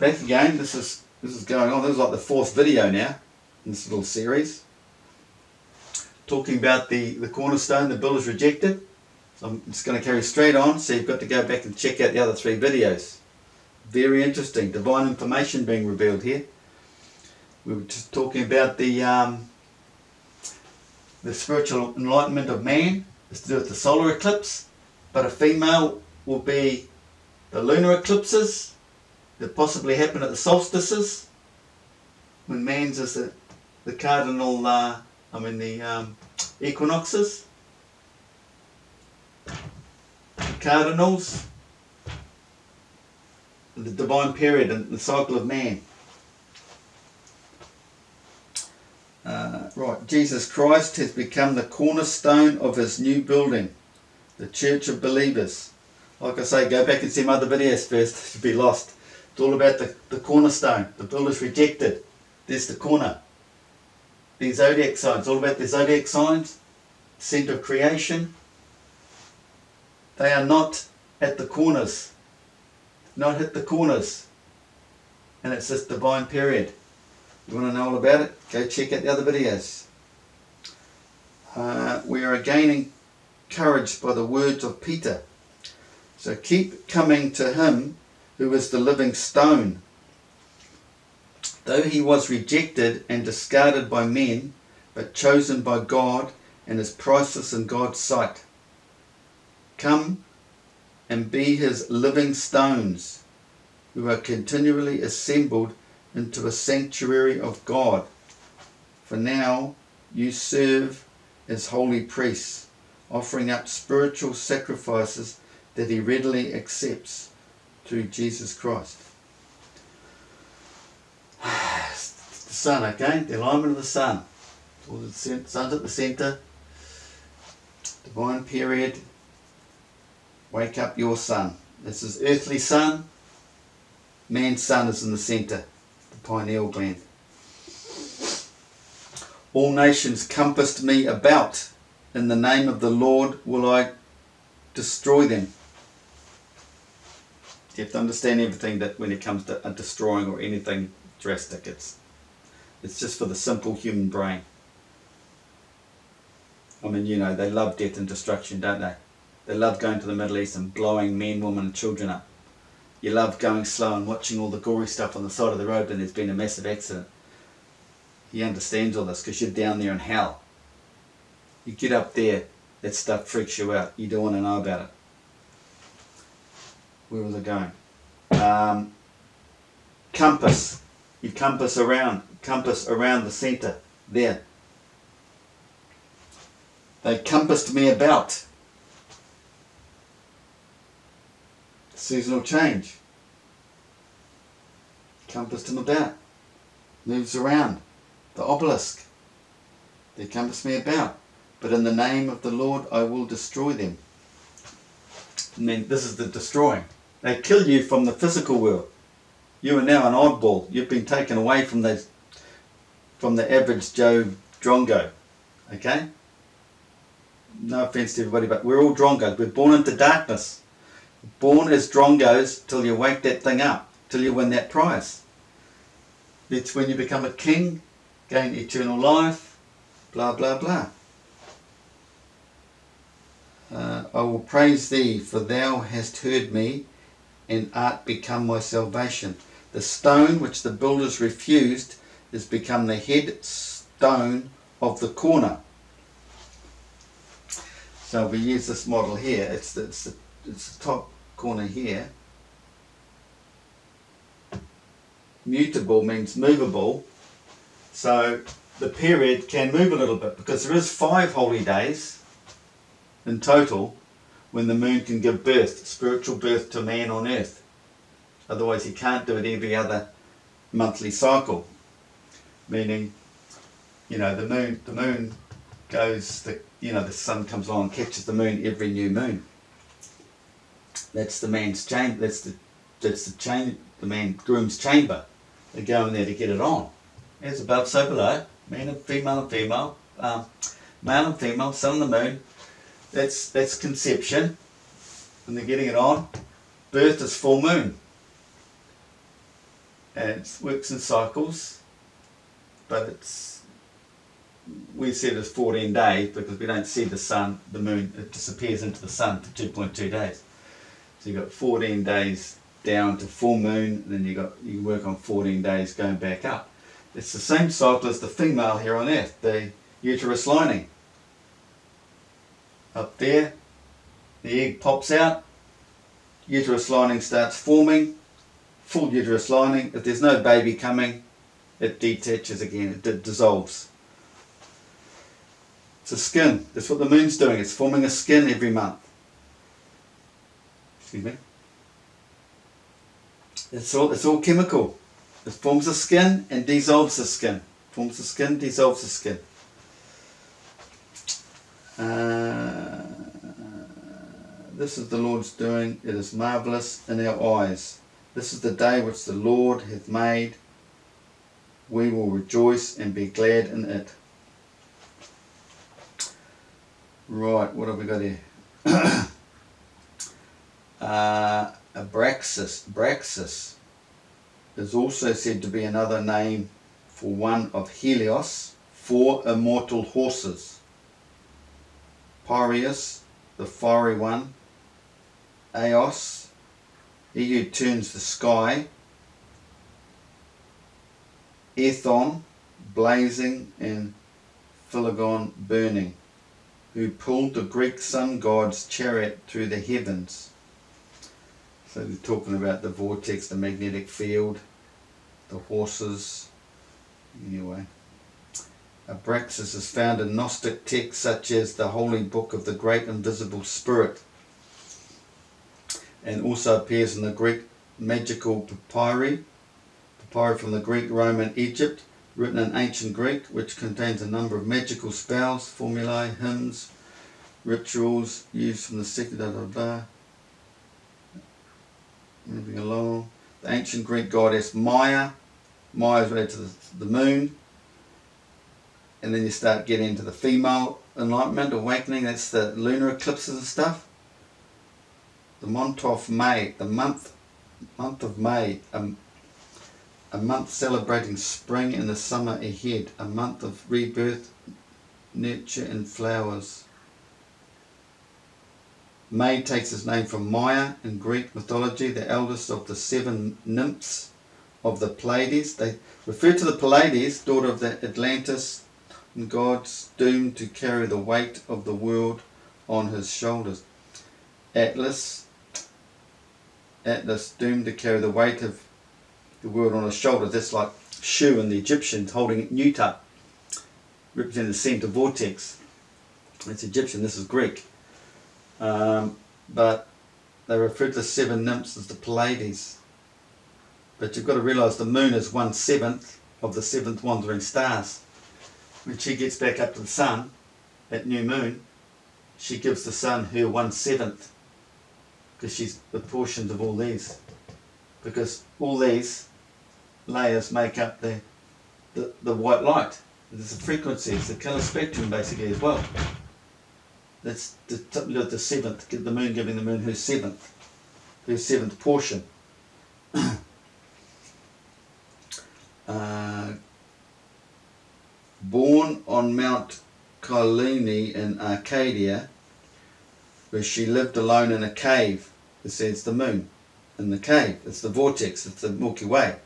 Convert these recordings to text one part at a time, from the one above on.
back again. This is going on. This is like the 4th video now in this little series, talking about the cornerstone the builders rejected. So I'm just going to carry straight on. So you've got to go back and check out the other 3 videos. Very interesting. Divine information being revealed here. We were just talking about the spiritual enlightenment of man. It's to do with the solar eclipse, but a female will be the lunar eclipses that possibly happen at the solstices, when man's is the cardinal, the equinoxes, the cardinals, the divine period and the cycle of man. Right, Jesus Christ has become the cornerstone of his new building, the church of believers. Like I say, go back and see my other videos first, you'll be lost. It's all about the cornerstone, the builders rejected. There's the corner. The zodiac signs, all about the zodiac signs, centre of creation. They are not at the corners, not hit the corners. And it's this divine period. You want to know all about it? Go check out the other videos. We are again encouraged by the words of Peter. So keep coming to him who is the living stone. Though he was rejected and discarded by men, but chosen by God and is priceless in God's sight. Come and be his living stones, who are continually assembled into a sanctuary of God. For now you serve as holy priests, offering up spiritual sacrifices that he readily accepts through Jesus Christ. The sun, okay? The alignment of the sun. All the sun's at the centre. Divine period. Wake up your sun. This is earthly sun. Man's sun is in the centre. Pineal gland. All nations compassed me about. In the name of the Lord will I destroy them. You have to understand everything that when it comes to destroying or anything drastic, it's just for the simple human brain. I mean, you know, they love death and destruction, don't they? They love going to the Middle East and blowing men, women and children up. You love going slow and watching all the gory stuff on the side of the road when there's been a massive accident. He understands all this because you're down there in hell. You get up there, that stuff freaks you out. You don't want to know about it. Where was I going? Compass. You compass around the centre. There. They compassed me about. Seasonal change. Compassed him about. Moves around. The obelisk. They compass me about. But in the name of the Lord I will destroy them. And then this is the destroying. They kill you from the physical world. You are now an oddball. You've been taken away from the average Joe Drongo. Okay? No offence to everybody, but we're all Drongos. We're born into darkness. Born as Drongos till you wake that thing up, till you win that prize. That's when you become a king, gain eternal life, blah blah blah. I will praise thee, for thou hast heard me, and art become my salvation. The stone which the builders refused is become the head stone of the corner. So we use this model here. It's the top corner here. Mutable means movable. So the period can move a little bit because there is 5 holy days in total when the moon can give birth, spiritual birth to man on earth. Otherwise you can't do it every other monthly cycle. Meaning, you know, the moon goes, the sun comes along and catches the moon every new moon. That's the man's chamber. That's the man groom's chamber. They go in there to get it on. As above, so below. Man and female, male and female, sun and the moon. That's conception, and they're getting it on. Birth is full moon. and it works in cycles, but we see it as 14 days because we don't see the sun, the moon, it disappears into the sun for 2.2 days. So you've got 14 days down to full moon, and then you work on 14 days going back up. It's the same cycle as the female here on Earth, the uterus lining. Up there, the egg pops out, uterus lining starts forming, full uterus lining. If there's no baby coming, it detaches again, it dissolves. It's a skin. That's what the moon's doing. It's forming a skin every month. Excuse me. It's all chemical. It forms a skin and dissolves the skin. Forms the skin, dissolves the skin. This is the Lord's doing. It is marvellous in our eyes. This is the day which the Lord hath made. We will rejoice and be glad in it. Right, what have we got here? Abraxas is also said to be another name for one of Helios, 4 immortal horses. Piraeus, the fiery one. Eos, he who turns the sky. Ethon, blazing, and Philogon, burning, who pulled the Greek sun god's chariot through the heavens. So they're talking about the vortex, the magnetic field, the horses. Anyway, Abraxas is found in Gnostic texts such as the Holy Book of the Great Invisible Spirit, and also appears in the Greek magical papyri from the Greek, Roman, Egypt, written in ancient Greek, which contains a number of magical spells, formulae, hymns, rituals used from the secular. Moving along, the ancient Greek goddess Maya. Maya is related to the moon, and then you start getting into the female enlightenment, awakening. That's the lunar eclipses and stuff. The month of May, a month celebrating spring and the summer ahead, a month of rebirth, nurture and flowers. May takes its name from Maya in Greek mythology, the eldest of the 7 nymphs of the Pleiades. They refer to the Pleiades, daughter of the Atlantis, and gods doomed to carry the weight of the world on his shoulders. Atlas doomed to carry the weight of the world on his shoulders. That's like Shu and the Egyptians holding Nut up, representing the center vortex. It's Egyptian, this is Greek. But they refer to the 7 nymphs as the Pleiades. But you've got to realise the moon is 1/7 of the 7th wandering stars. When she gets back up to the sun at new moon, she gives the sun her 1/7, because she's the portions of all these. Because all these layers make up the white light. There's a frequency, it's the colour spectrum basically as well. That's the 7th, the moon giving the moon her 7th portion. Born on Mount Kyllene in Arcadia, where she lived alone in a cave. It says the moon in the cave. It's the vortex, it's the Milky Way.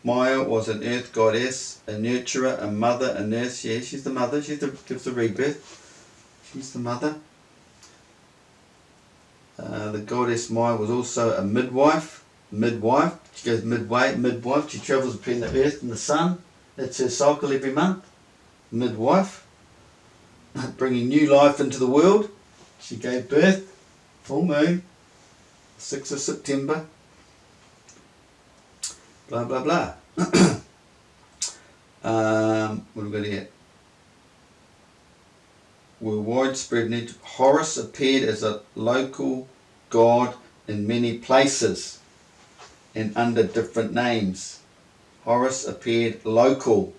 Maya was an earth goddess, a nurturer, a mother, a nurse. Yeah, she's the mother. She gives the rebirth. She's the mother. The goddess Maya was also a midwife. She goes midwife. She travels between the earth and the sun. That's her cycle every month. Midwife. Bringing new life into the world. She gave birth. Full moon. 6th of September. Blah, blah, blah. What have we got here? Were widespread need. Horus appeared as a local god in many places and under different names. Horus appeared local.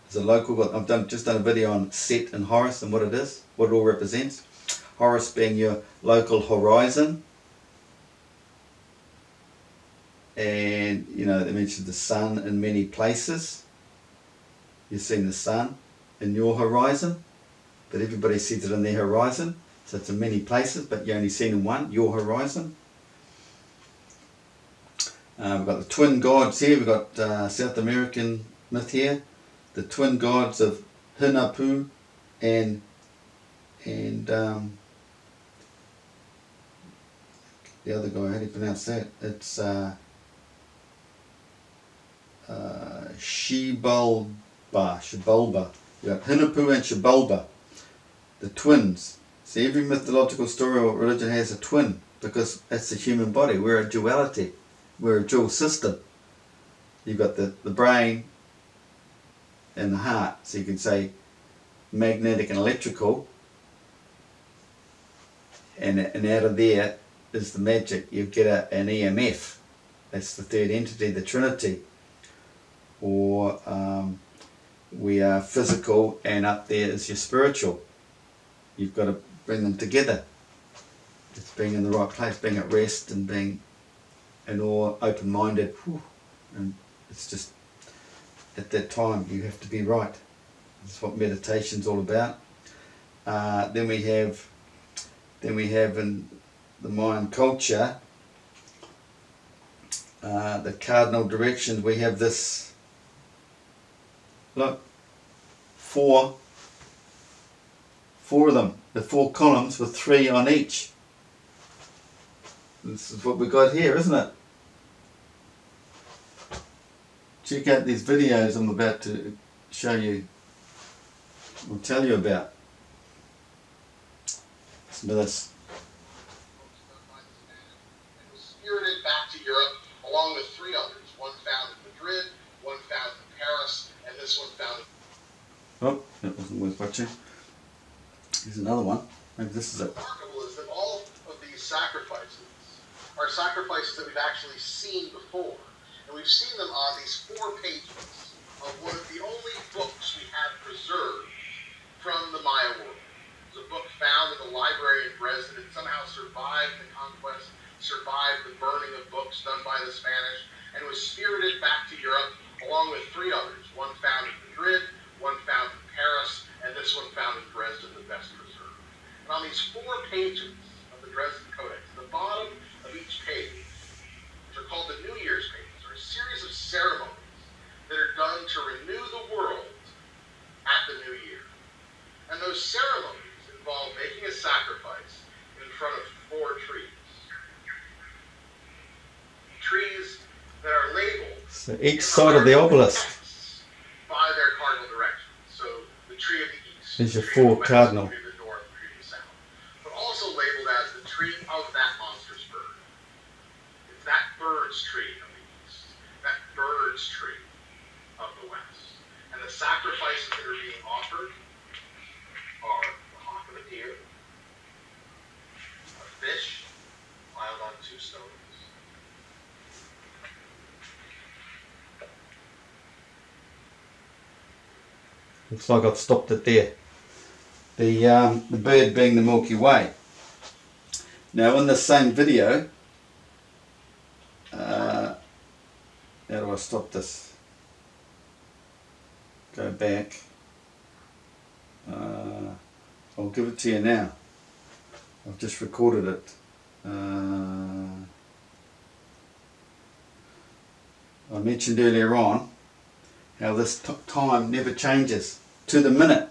As a local god. I've just done a video on Set and Horus and what it is, what it all represents. Horus being your local horizon. And you know, they mentioned the sun in many places. You've seen the sun in your horizon, but everybody sees it in their horizon. So it's in many places, but you're only seen in one, your horizon. We've got the twin gods here. We've got South American myth here. The twin gods of Hinapu and the other guy, how do you pronounce that? It's Xibalba. You got Hinapu and Xibalba, the twins. See, every mythological story or religion has a twin because that's the human body. We're a duality. We're a dual system. You've got the brain and the heart. So you can say magnetic and electrical. And out of there is the magic. You get an EMF. That's the third entity, the Trinity. Or we are physical and up there is your spiritual. You've got to bring them together. It's being in the right place, being at rest and being in awe, open-minded. And it's just at that time you have to be right. That's what meditation's all about. Then we have in the Mayan culture the cardinal directions. We have this, look, four of them, the 4 columns with 3 on each. This is what we got here, isn't it? Check out these videos I'm about to show you, or tell you about. Listen to this. And was spirited back to Europe along with 3 others. One found in Madrid, one found in Paris, and this one found in... Oh, that wasn't worth watching. Here's another one. Maybe this is it. Remarkable is that all of these sacrifices are sacrifices that we've actually seen before. And we've seen them on these 4 pages of one of the only books we have preserved from the Maya world. It's a book found in the library in Dresden. It somehow survived the conquest, survived the burning of books done by the Spanish, and was spirited back to Europe along with 3 others. One found in Madrid, one found in Paris, and this one found in Dresden, the best preserved. And on these 4 pages of the Dresden Codex, the bottom of each page, which are called the New Year's pages, are a series of ceremonies that are done to renew the world at the new year. And those ceremonies involve making a sacrifice in front of 4 trees. Trees that are labeled So each side of the obelisk by their cardinal directions. So the tree of the east, is your the tree of 4 the west, cardinal. the tree of the north, the tree of the south. But also labeled as the tree of that monstrous bird. It's that bird's tree of the east, that bird's tree of the west. And the sacrifices that are being offered are the hawk of a deer, a fish piled on 2 stones, Looks like I've stopped it there. The bird being the Milky Way. Now in the same video, how do I stop this? Go back. I'll give it to you now. I've just recorded it. I mentioned earlier on how this time never changes to the minute.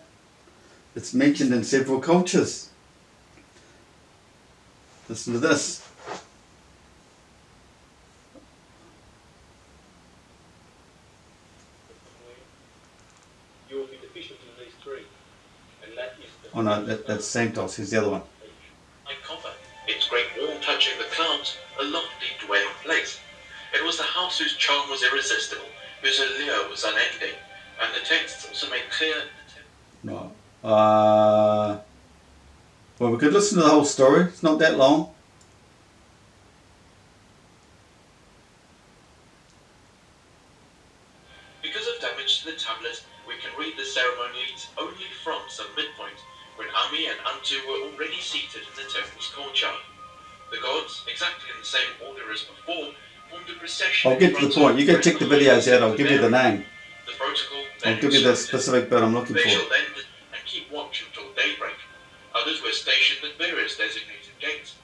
It's mentioned in several cultures. Listen to this. You will be deficient in these 3, and that is the... Oh no, that's Santos. Here's the other one. Like copper, its great wall touching the clouds, a lofty dwelling place. It was the house whose charm was irresistible, whose allure was unending, and the texts also make clear... No. Well, we could listen to the whole story. It's not that long. Because of damage to the tablet, we can read the ceremonies only from some midpoint, when Ami and Antu were already seated in the temple's courtyard. The gods, exactly in the same order as before, formed a procession. I'll get to the point. You go check the videos out. I'll give you the name. The protocol I'll then give you the instructed, specific bit I'm looking they for. shall then and keep watch until daybreak. Others were stationed at various designated gates.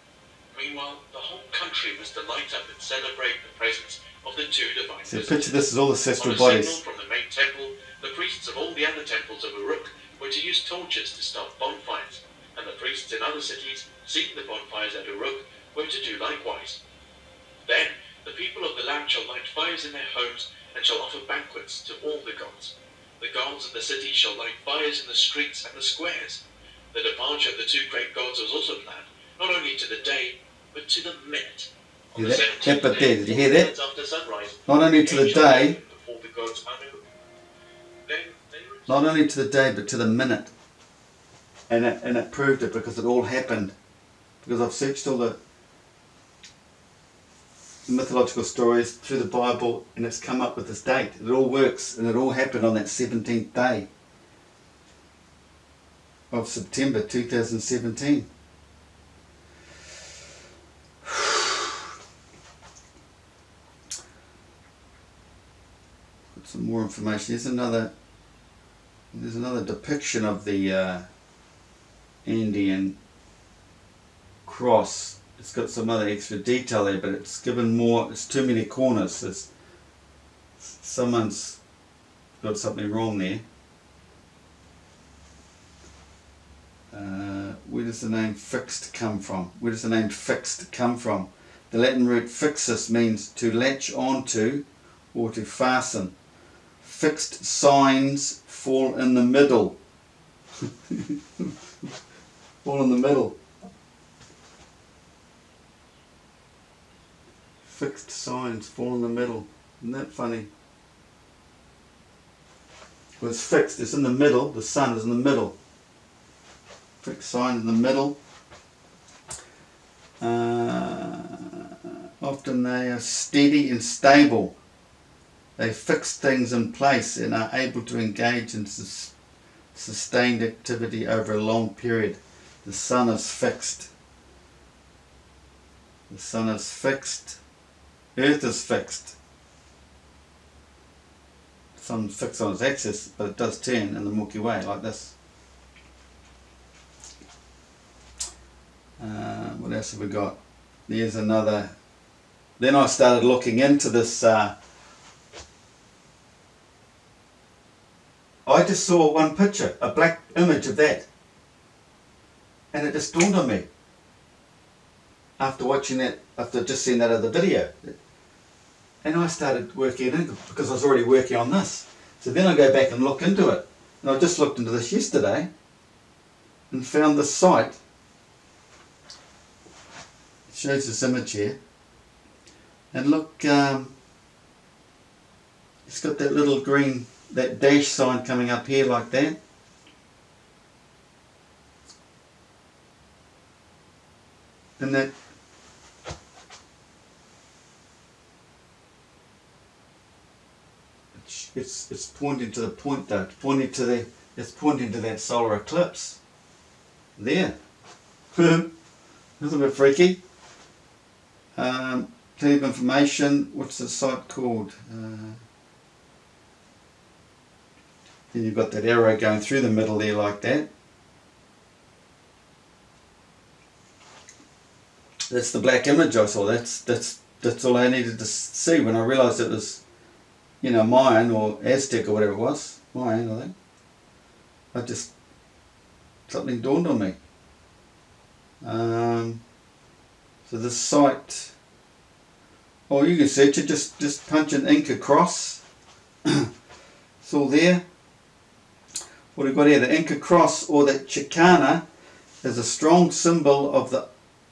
Meanwhile, the whole country was to light up and celebrate the presence of the two divine So visitors. picture this as all the ancestral On a signal bodies. from the main temple, the priests of all the other temples of Uruk were to use torches to start bonfires, and the priests in other cities, seeing the bonfires at Uruk, were to do likewise. Then the people of the land shall light fires in their homes and shall offer banquets to all the gods. The gods of the city shall light fires in the streets and the squares. The departure of the two great gods was also planned, not only to the day, but to the minute. On the 17th But day, did you hear that? minutes after sunrise, Not only to the angel day, came before the gods Anu. Then they returned. not only to the day, but to the minute. And it proved it because it all happened. Because I've searched all the mythological stories through the Bible, and it's come up with this date. It all works, and it all happened on that 17th day of September 2017. Got some more information. There's another depiction of the Andean cross. It's got some other extra detail there, but it's given more. It's too many corners. Someone's got something wrong there. Where does the name fixed come from? Where does the name fixed come from? The Latin root fixus means to latch onto or to fasten. Fixed signs fall in the middle. Fall in the middle. Fixed signs fall in the middle. Isn't that funny? Well, it's fixed. It's in the middle. The sun is in the middle. Fixed sign in the middle. Often they are steady and stable. They fix things in place and are able to engage in sustained activity over a long period. The sun is fixed. The sun is fixed. Earth is fixed. The sun's fixed on its axis, but it does turn in the Milky Way like this. What else have we got? There's another. Then I started looking into this. I just saw one picture, a black image of that. And it just dawned on me. After watching that, after just seeing that other video. And I started working in it because I was already working on this. So then I go back and look into it. And I just looked into this yesterday and found this site. It shows this image here. And look, it's got that little green, that dash sign coming up here like that. And that it's pointing to the point though. It's pointing to that solar eclipse. There. That's a bit freaky. Plenty of information. What's the site called? Then you've got that arrow going through the middle there like that. That's the black image I saw. That's all I needed to see when I realised it was, Mayan or Aztec or whatever it was. Mayan, I think. Something dawned on me. So this site, you can search it, just punch an ink across. It's all there. What we've got here, the Inca cross or the Chicana is a strong symbol of the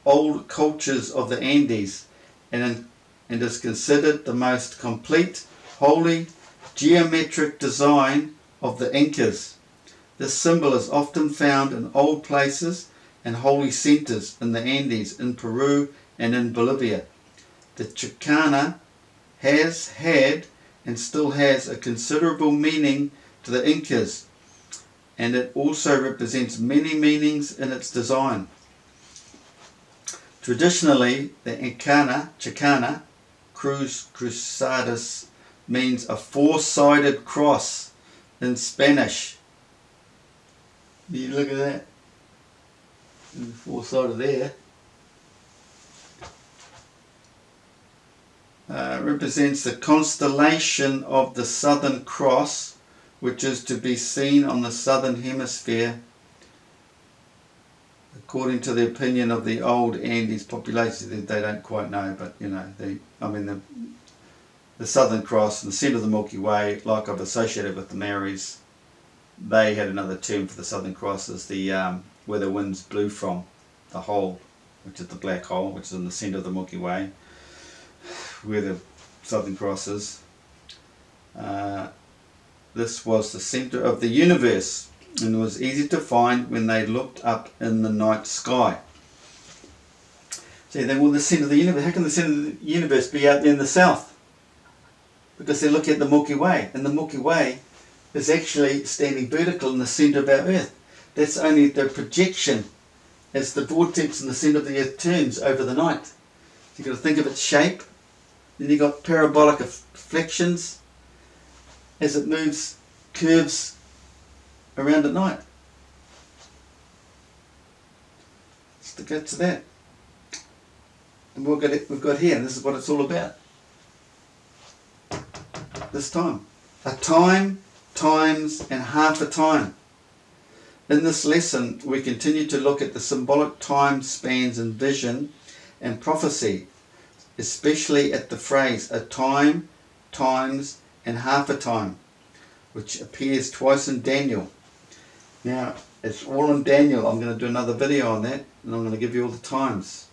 old cultures of the Andes and is considered the most complete, holy, geometric design of the Incas. This symbol is often found in old places and holy centers in the Andes, in Peru and in Bolivia. The Chicana has had and still has a considerable meaning to the Incas, and it also represents many meanings in its design. Traditionally, the Chicana cruzadas means a four-sided cross in Spanish. You look at that. Four-sided there. Represents the constellation of the Southern Cross, which is to be seen on the southern hemisphere, according to the opinion of the old Andes population. They don't quite know, but you know, the Southern Cross and the centre of the Milky Way, like I've associated with the Maoris, they had another term for the Southern Cross as the where the winds blew from, the hole, which is the black hole, which is in the centre of the Milky Way, where the Southern Cross is. This was the centre of the universe, and it was easy to find when they looked up in the night sky. So they were the centre of the universe. How can the centre of the universe be out there in the south? Because they look at the Milky Way, and the Milky Way is actually standing vertical in the centre of our Earth. That's only the projection as the vortex in the centre of the Earth turns over the night. So you've got to think of its shape. Then you've got parabolic reflections as it moves, curves around at night. That's the guts of that. And we've got here, and this is what it's all about. This time. A time, times, and half a time. In this lesson, we continue to look at the symbolic time spans in vision and prophecy, especially at the phrase a time, times, and half a time, which appears twice in Daniel. Now, it's all in Daniel. I'm going to do another video on that, and I'm going to give you all the times.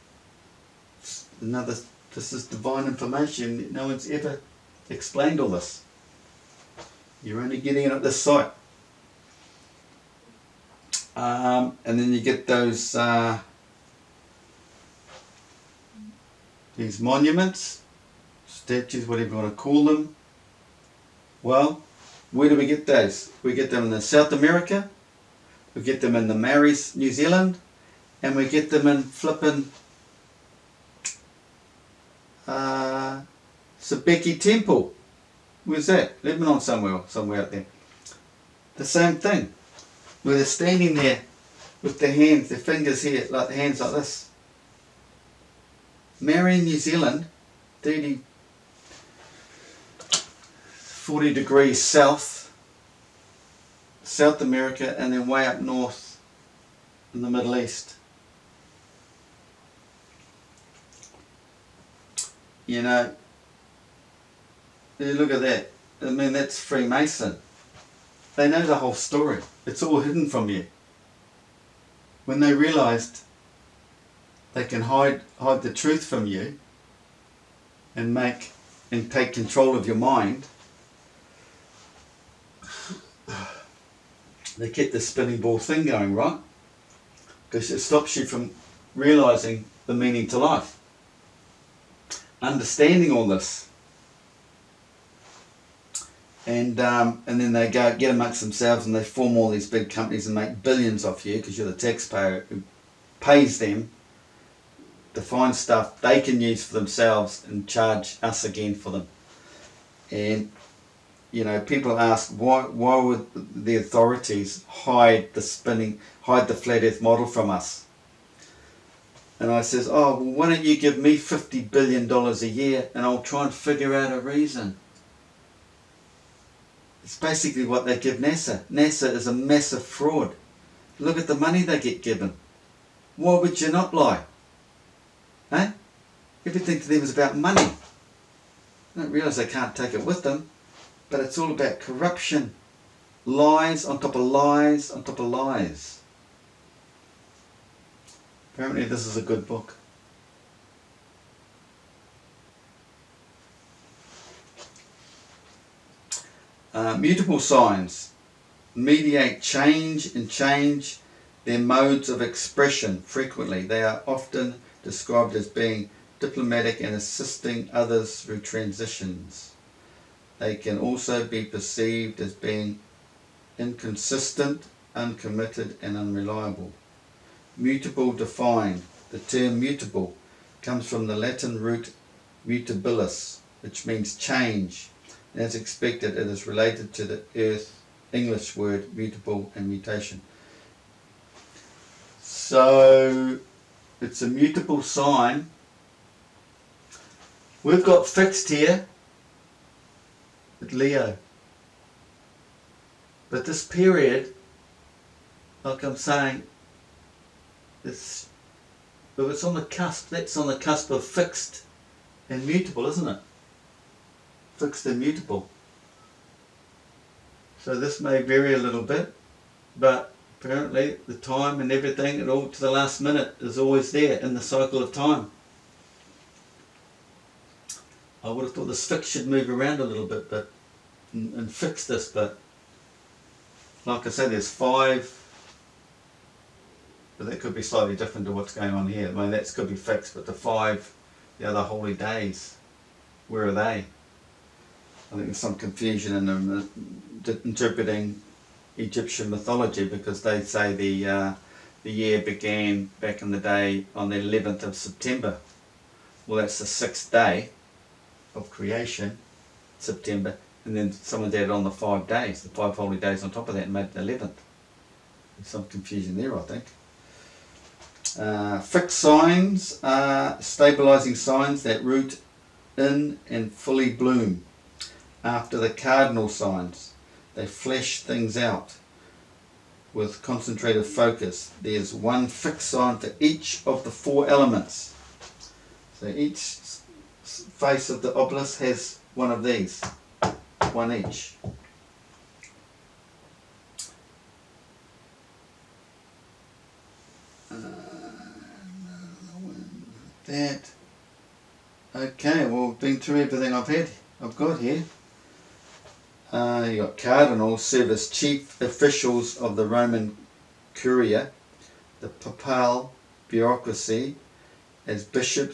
This is divine information. No one's ever explained all this. You're only getting it at this site. And then you get those these monuments, statues, whatever you want to call them. Well, where do we get those? We get them in South America, we get them in the Maoris, New Zealand, and we get them in flippin' Sabeki Temple. Where's that? Lebanon somewhere out there. The same thing. Where they're standing there with their hands, their fingers here, like the hands like this. Maori, New Zealand, 40 degrees south, South America, and then way up north in the Middle East. You know, you look at that. I mean, that's Freemason. They know the whole story. It's all hidden from you. When they realised they can hide the truth from you and take control of your mind, they kept the spinning ball thing going, right? Because it stops you from realising the meaning to life. Understanding all this. And then they go get amongst themselves and they form all these big companies and make billions off you because you're the taxpayer who pays them to find stuff they can use for themselves and charge us again for them. And you know, people ask why would the authorities hide the flat earth model from us? And I says, oh, well, why don't you give me $50 billion a year and I'll try and figure out a reason. It's basically what they give NASA. NASA is a massive fraud. Look at the money they get given. Why would you not lie? Eh? Everything to them is about money. They don't realise they can't take it with them. But it's all about corruption. Lies on top of lies on top of lies. Apparently this is a good book. Mutable signs mediate change and change their modes of expression frequently. They are often described as being diplomatic and assisting others through transitions. They can also be perceived as being inconsistent, uncommitted, and unreliable. Mutable defined. The term mutable comes from the Latin root mutabilis, which means change. As expected, it is related to the Earth English word mutable and mutation. So it's a mutable sign. We've got fixed here at Leo. But this period, like I'm saying, if it's on the cusp, that's on the cusp of fixed and mutable, isn't it? Fixed and mutable. So this may vary a little bit, but apparently the time and everything, and all to the last minute, is always there in the cycle of time. I would have thought this fix should move around a little bit, but and fix this, but like I said, there's 5, but that could be slightly different to what's going on here. I mean, that could be fixed, but the 5, the other holy days, where are they? I think there's some confusion in them interpreting Egyptian mythology, because they say the year began back in the day on the 11th of September. Well, that's the 6th day of creation, September, and then someone's added on the 5 days, the 5 holy days on top of that, and made it the 11th. There's some confusion there, I think. Fixed signs are stabilizing signs that root in and fully bloom. After the cardinal signs, they flesh things out with concentrated focus. There's one fixed sign for each of the 4 elements. So each face of the obelisk has one of these, one each. That. Okay, well, we've been through everything I've got here. You got cardinals serve as chief officials of the Roman Curia, the papal bureaucracy, as bishops